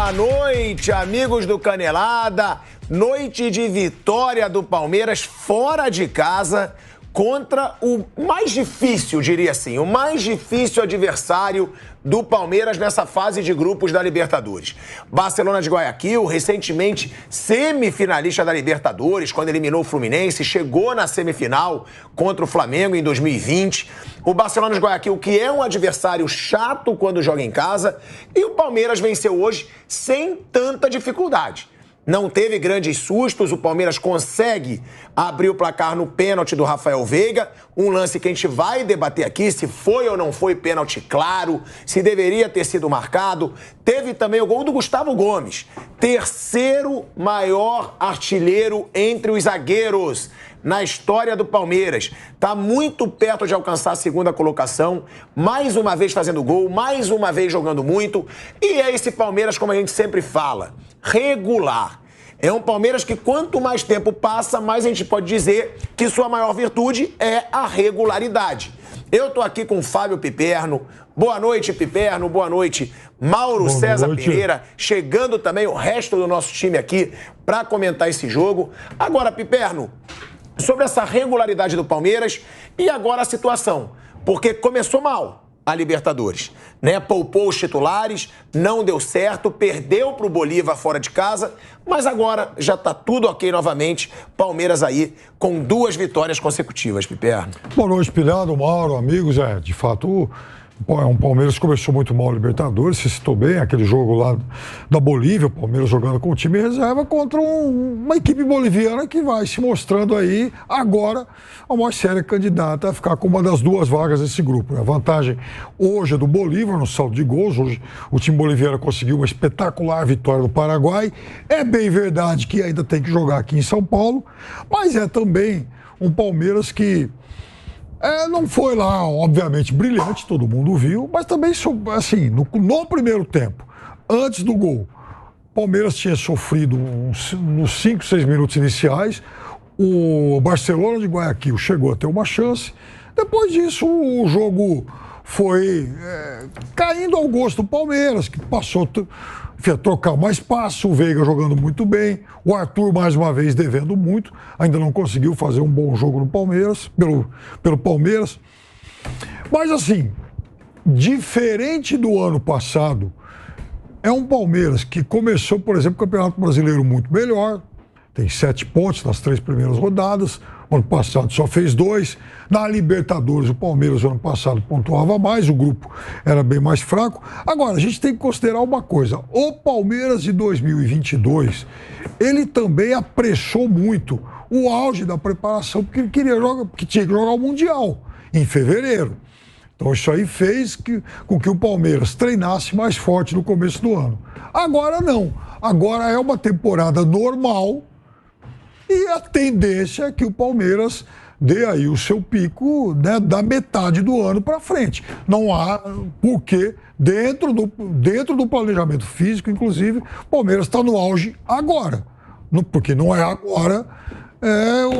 Boa noite, amigos do Canelada. Noite de vitória do Palmeiras fora de casa contra o mais difícil, diria assim, o mais difícil adversário do Palmeiras nessa fase de grupos da Libertadores. Barcelona de Guayaquil, recentemente semifinalista da Libertadores, quando eliminou o Fluminense, chegou na semifinal contra o Flamengo em 2020. O Barcelona de Guayaquil, que é um adversário chato quando joga em casa, e o Palmeiras venceu hoje sem tanta dificuldade. Não teve grandes sustos, o Palmeiras consegue abrir o placar no pênalti do Rafael Veiga, um lance que a gente vai debater aqui, se foi ou não foi pênalti claro, se deveria ter sido marcado. Teve também o gol do Gustavo Gomes, terceiro maior artilheiro entre os zagueiros na história do Palmeiras. Está muito perto de alcançar a segunda colocação, mais uma vez fazendo gol, mais uma vez jogando muito. E é esse Palmeiras, como a gente sempre fala, regular. É um Palmeiras que quanto mais tempo passa, mais a gente pode dizer que sua maior virtude é a regularidade. Eu tô aqui com o Fábio Piperno. Boa noite, Piperno. Boa noite, Mauro César Pereira. Chegando também o resto do nosso time aqui para comentar esse jogo. Agora, Piperno, sobre essa regularidade do Palmeiras e agora a situação. Porque começou mal a Libertadores, né? Poupou os titulares, não deu certo, perdeu para o Bolívar fora de casa, mas agora já está tudo ok novamente. Palmeiras aí com 2 vitórias consecutivas, Piperno. Boa noite, Pilhado, Mauro, amigos. De fato, é um Palmeiras que começou muito mal a Libertadores, se citou bem, aquele jogo lá da Bolívia, o Palmeiras jogando com o time reserva contra uma equipe boliviana que vai se mostrando aí agora a mais séria candidata a ficar com uma das 2 vagas desse grupo. A vantagem hoje é do Bolívar no saldo de gols. Hoje o time boliviano conseguiu uma espetacular vitória no Paraguai. É bem verdade que ainda tem que jogar aqui em São Paulo, mas é também um Palmeiras que não foi lá, obviamente, brilhante, todo mundo viu, mas também, assim, no primeiro tempo, antes do gol, o Palmeiras tinha sofrido nos 5, 6 minutos iniciais, o Barcelona de Guayaquil chegou a ter uma chance, depois disso o jogo foi caindo ao gosto do Palmeiras, que passou a trocar mais passos, o Veiga jogando muito bem, o Arthur mais uma vez devendo muito, ainda não conseguiu fazer um bom jogo no Palmeiras, pelo Palmeiras. Mas assim, diferente do ano passado, é um Palmeiras que começou, por exemplo, o Campeonato Brasileiro muito melhor, tem 7 pontos nas 3 primeiras rodadas, o ano passado só fez 2. Na Libertadores, o Palmeiras, ano passado, pontuava mais, o grupo era bem mais fraco. Agora, a gente tem que considerar uma coisa. O Palmeiras de 2022, ele também apressou muito o auge da preparação, porque ele tinha que jogar o Mundial em fevereiro. Então, isso aí fez com que o Palmeiras treinasse mais forte no começo do ano. Agora, não. Agora é uma temporada normal, e a tendência é que o Palmeiras dê aí o seu pico, né, da metade do ano para frente. Não há porquê, dentro do planejamento físico, inclusive, o Palmeiras está no auge agora. Porque não é agora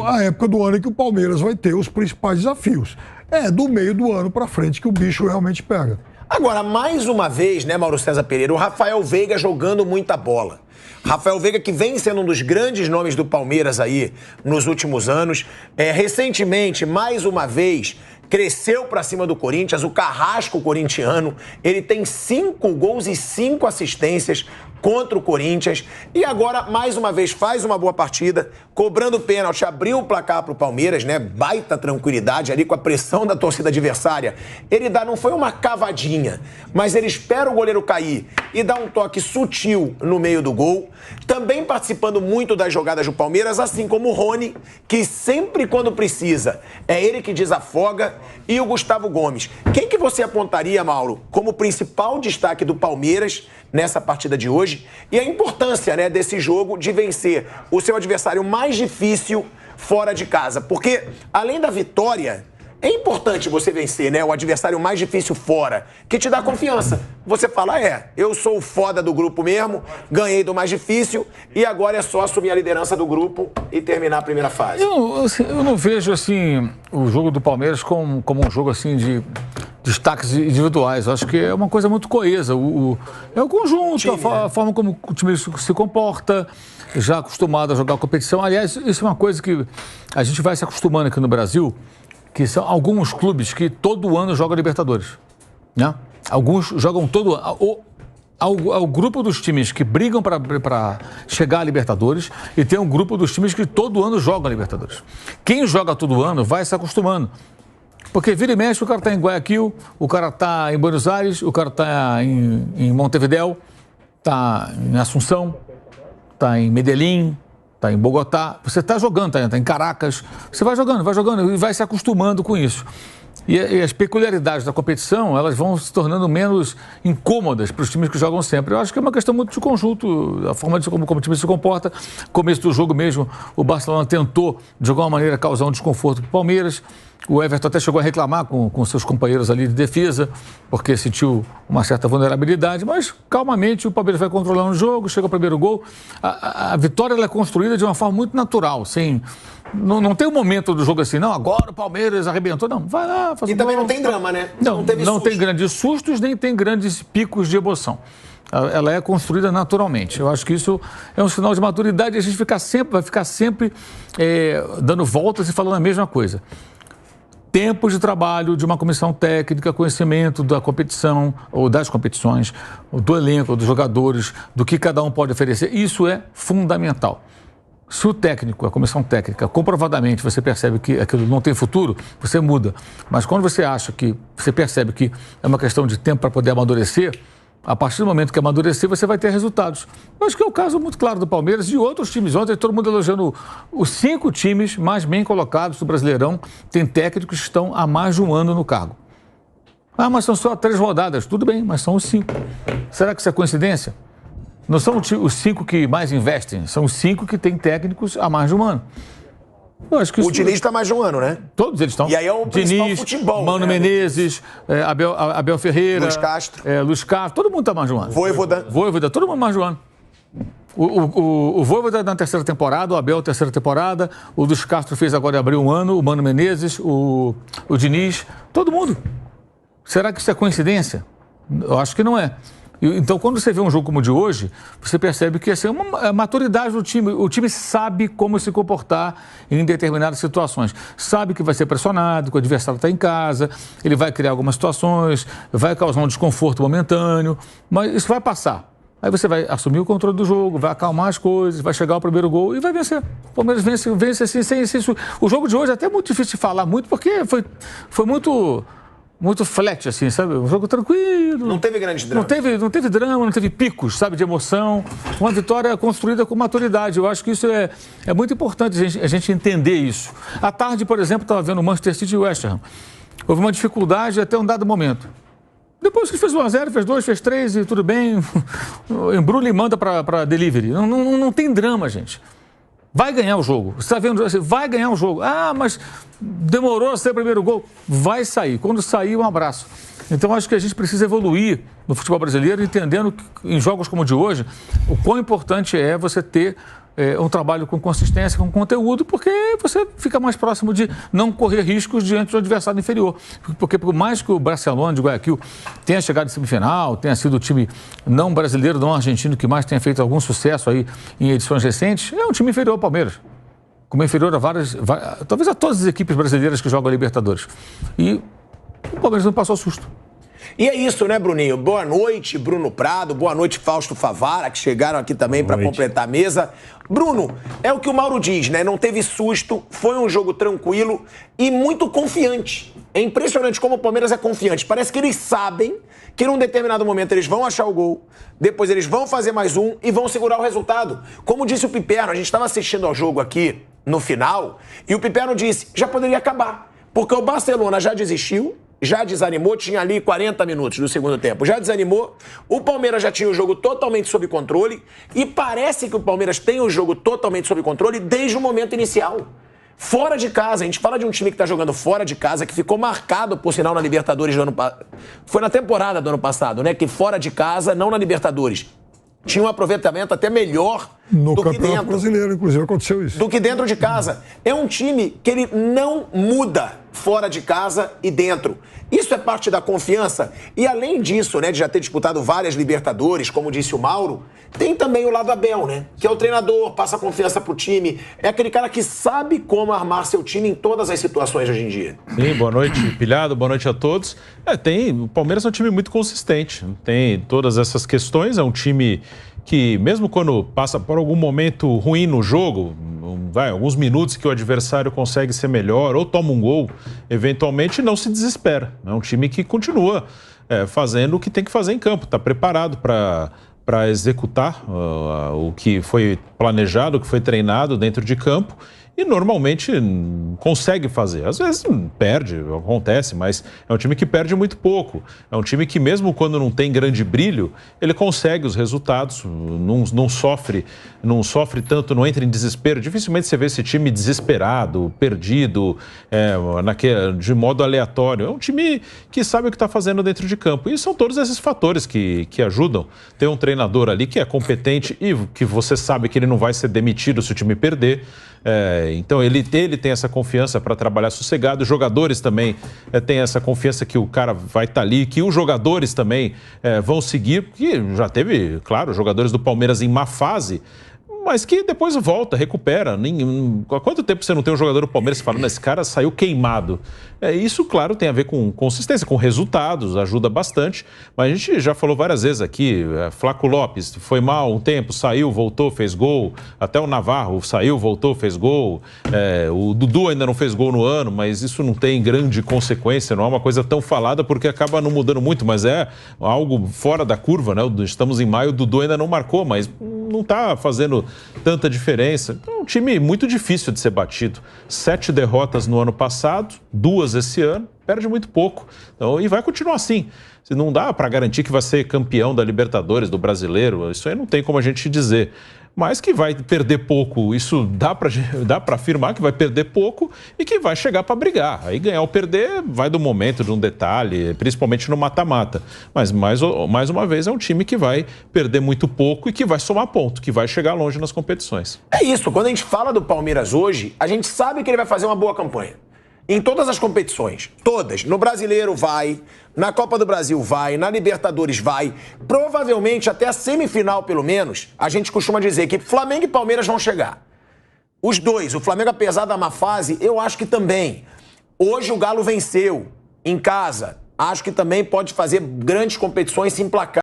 a época do ano em que o Palmeiras vai ter os principais desafios. É do meio do ano para frente que o bicho realmente pega. Agora, mais uma vez, né, Mauro César Pereira, o Rafael Veiga jogando muita bola. Rafael Veiga, que vem sendo um dos grandes nomes do Palmeiras aí nos últimos anos. Recentemente, mais uma vez, cresceu para cima do Corinthians, o carrasco corintiano. Ele tem 5 gols e 5 assistências contra o Corinthians. E agora, mais uma vez, faz uma boa partida, cobrando pênalti, abriu o placar para o Palmeiras, né? Baita tranquilidade ali com a pressão da torcida adversária. Ele não foi uma cavadinha, mas ele espera o goleiro cair e dá um toque sutil no meio do gol. Também participando muito das jogadas do Palmeiras, assim como o Rony, que sempre quando precisa, é ele que desafoga, e o Gustavo Gomes. Quem que você apontaria, Mauro, como principal destaque do Palmeiras nessa partida de hoje? E a importância, né, desse jogo de vencer o seu adversário mais difícil fora de casa. Porque, além da vitória, É importante você vencer, né? O adversário mais difícil fora, que te dá confiança. Você fala, eu sou o foda do grupo mesmo, ganhei do mais difícil e agora é só assumir a liderança do grupo e terminar a primeira fase. Eu não vejo, assim, o jogo do Palmeiras como um jogo, assim, de destaques individuais. Eu acho que é uma coisa muito coesa. É o conjunto, a forma como o time se comporta, já acostumado a jogar competição. Aliás, isso é uma coisa que a gente vai se acostumando aqui no Brasil, que são alguns clubes que todo ano jogam Libertadores, né? Alguns jogam todo ano. Ao grupo dos times que brigam para chegar à Libertadores e tem um grupo dos times que todo ano jogam a Libertadores. Quem joga todo ano vai se acostumando. Porque vira e mexe, o cara está em Guayaquil, o cara está em Buenos Aires, o cara está em Montevidéu, está em Assunção, está em Medellín, está em Bogotá. Você está jogando, está em Caracas. Você vai jogando e vai se acostumando com isso. E as peculiaridades da competição, elas vão se tornando menos incômodas para os times que jogam sempre. Eu acho que é uma questão muito de conjunto, a forma de como o time se comporta. Começo do jogo mesmo, o Barcelona tentou, de alguma maneira, causar um desconforto para o Palmeiras. O Everton até chegou a reclamar com seus companheiros ali de defesa, porque sentiu uma certa vulnerabilidade, mas calmamente o Palmeiras vai controlando o jogo, chega o primeiro gol. A vitória ela é construída de uma forma muito natural, sem... Não tem um momento do jogo assim, não, agora o Palmeiras arrebentou, não, vai lá, faz E também não tem drama, né? Não tem grandes sustos, nem tem grandes picos de emoção. Ela é construída naturalmente. Eu acho que isso é um sinal de maturidade e a gente vai ficar sempre dando voltas e falando a mesma coisa. Tempo de trabalho de uma comissão técnica, conhecimento da competição ou das competições, do elenco, dos jogadores, do que cada um pode oferecer, isso é fundamental. Se o técnico, a comissão técnica, comprovadamente você percebe que aquilo não tem futuro, você muda. Mas quando você percebe que é uma questão de tempo para poder amadurecer, a partir do momento que amadurecer, você vai ter resultados. Eu acho que é o caso muito claro do Palmeiras e de outros times. Ontem todo mundo elogiando os 5 times mais bem colocados do Brasileirão. Tem técnicos que estão há mais de um ano no cargo. Ah, mas são só 3 rodadas. Tudo bem, mas são os 5. Será que isso é coincidência? Não são os 5 que mais investem, são os 5 que têm técnicos há mais de um ano. Eu acho que o Diniz está mais de um ano, né? Todos eles estão. E aí é o principal Diniz, futebol. Mano Menezes, Abel Ferreira. Luiz Castro. Todo mundo está mais de um ano. Vojvoda, todo mundo mais de um ano. O Vojvoda na 3ª temporada, o Abel 3ª temporada, o Luiz Castro fez agora abrir um ano, o Mano Menezes, o Diniz, todo mundo. Será que isso é coincidência? Eu acho que não é. Então, quando você vê um jogo como o de hoje, você percebe que assim, é uma maturidade do time. O time sabe como se comportar em determinadas situações. Sabe que vai ser pressionado, que o adversário está em casa, ele vai criar algumas situações, vai causar um desconforto momentâneo, mas isso vai passar. Aí você vai assumir o controle do jogo, vai acalmar as coisas, vai chegar ao primeiro gol e vai vencer. O Palmeiras vence assim, sem isso. O jogo de hoje é até muito difícil de falar muito, porque foi muito flat, assim, sabe? Um jogo tranquilo. Não teve grande drama. Não teve drama, não teve picos, sabe, de emoção. Uma vitória construída com maturidade. Eu acho que isso é muito importante a gente entender isso. À tarde, por exemplo, estava vendo o Manchester City e o West Ham. Houve uma dificuldade até um dado momento. Depois que fez 1-0, fez 2, fez 3 e tudo bem. Embrulha e manda para delivery. Não tem drama, gente. Vai ganhar o jogo. Você está vendo? Vai ganhar o jogo. Ah, mas demorou a ser o primeiro gol. Vai sair. Quando sair, um abraço. Então, acho que a gente precisa evoluir no futebol brasileiro, entendendo que em jogos como o de hoje, o quão importante é você ter um trabalho com consistência, com conteúdo, porque você fica mais próximo de não correr riscos diante do adversário inferior. Porque por mais que o Barcelona de Guayaquil tenha chegado em semifinal, tenha sido o time não brasileiro, não argentino, que mais tenha feito algum sucesso aí em edições recentes, é um time inferior ao Palmeiras. Como inferior a talvez a todas as equipes brasileiras que jogam a Libertadores. E o Palmeiras não passou susto. E é isso, né, Bruninho? Boa noite, Bruno Prado. Boa noite, Fausto Favara, que chegaram aqui também para completar a mesa. Bruno, é o que o Mauro diz, né? Não teve susto, foi um jogo tranquilo e muito confiante. É impressionante como o Palmeiras é confiante. Parece que eles sabem que num determinado momento eles vão achar o gol, depois eles vão fazer mais um e vão segurar o resultado. Como disse o Piperno, a gente estava assistindo ao jogo aqui no final e o Piperno disse, já poderia acabar, porque o Barcelona já desistiu, já desanimou, tinha ali 40 minutos do segundo tempo, já desanimou, o Palmeiras já tinha o jogo totalmente sob controle e parece que o Palmeiras tem o jogo totalmente sob controle desde o momento inicial. Fora de casa, a gente fala de um time que está jogando fora de casa, que ficou marcado, por sinal, na Libertadores do ano passado. Foi na temporada do ano passado, né? Que fora de casa, não na Libertadores, tinha um aproveitamento até melhor no do que Campeonato dentro. Brasileiro, inclusive, aconteceu isso. Do que dentro de casa. É um time que ele não muda fora de casa e dentro. Isso é parte da confiança. E além disso, né, de já ter disputado várias Libertadores, como disse o Mauro, tem também o lado Abel, né? Que é o treinador, passa confiança pro time. É aquele cara que sabe como armar seu time em todas as situações hoje em dia. Sim, boa noite, Pilhado, boa noite a todos. O Palmeiras é um time muito consistente, tem todas essas questões, é um time que mesmo quando passa por algum momento ruim no jogo, alguns minutos que o adversário consegue ser melhor ou toma um gol, eventualmente não se desespera. É um time que continua fazendo o que tem que fazer em campo, está preparado para executar o que foi planejado, o que foi treinado dentro de campo. E normalmente consegue fazer. Às vezes perde, acontece, mas é um time que perde muito pouco. É um time que mesmo quando não tem grande brilho, ele consegue os resultados, não sofre tanto, não entra em desespero. Dificilmente você vê esse time desesperado, perdido, de modo aleatório. É um time que sabe o que está fazendo dentro de campo. E são todos esses fatores que ajudam. Tem um treinador ali que é competente e que você sabe que ele não vai ser demitido se o time perder. Então ele tem essa confiança para trabalhar sossegado, os jogadores também têm essa confiança que o cara vai estar ali, que os jogadores também vão seguir, porque já teve, claro, jogadores do Palmeiras em má fase, mas que depois volta, recupera. Há quanto tempo você não tem um jogador do Palmeiras falando, esse cara saiu queimado? Isso, claro, tem a ver com consistência, com resultados, ajuda bastante. Mas a gente já falou várias vezes aqui, Flaco Lopes foi mal um tempo, saiu, voltou, fez gol. Até o Navarro saiu, voltou, fez gol. O Dudu ainda não fez gol no ano, mas isso não tem grande consequência, não é uma coisa tão falada porque acaba não mudando muito, mas é algo fora da curva, né? Estamos em maio, o Dudu ainda não marcou, mas não está fazendo tanta diferença. Então, é um time muito difícil de ser batido. 7 derrotas no ano passado, 2 esse ano, perde muito pouco. Então, e vai continuar assim. Não dá para garantir que vai ser campeão da Libertadores, do Brasileiro, isso aí não tem como a gente dizer. Mas que vai perder pouco, isso dá para afirmar que vai perder pouco e que vai chegar para brigar. Aí ganhar ou perder vai do momento, de um detalhe, principalmente no mata-mata. Mas, mais uma vez, é um time que vai perder muito pouco e que vai somar ponto, que vai chegar longe nas competições. É isso, quando a gente fala do Palmeiras hoje, a gente sabe que ele vai fazer uma boa campanha. Em todas as competições, todas. No Brasileiro vai, na Copa do Brasil vai, na Libertadores vai. Provavelmente até a semifinal, pelo menos, a gente costuma dizer que Flamengo e Palmeiras vão chegar. Os dois, o Flamengo, apesar da má fase, eu acho que também. Hoje o Galo venceu em casa. Acho que também pode fazer grandes competições, se emplacar.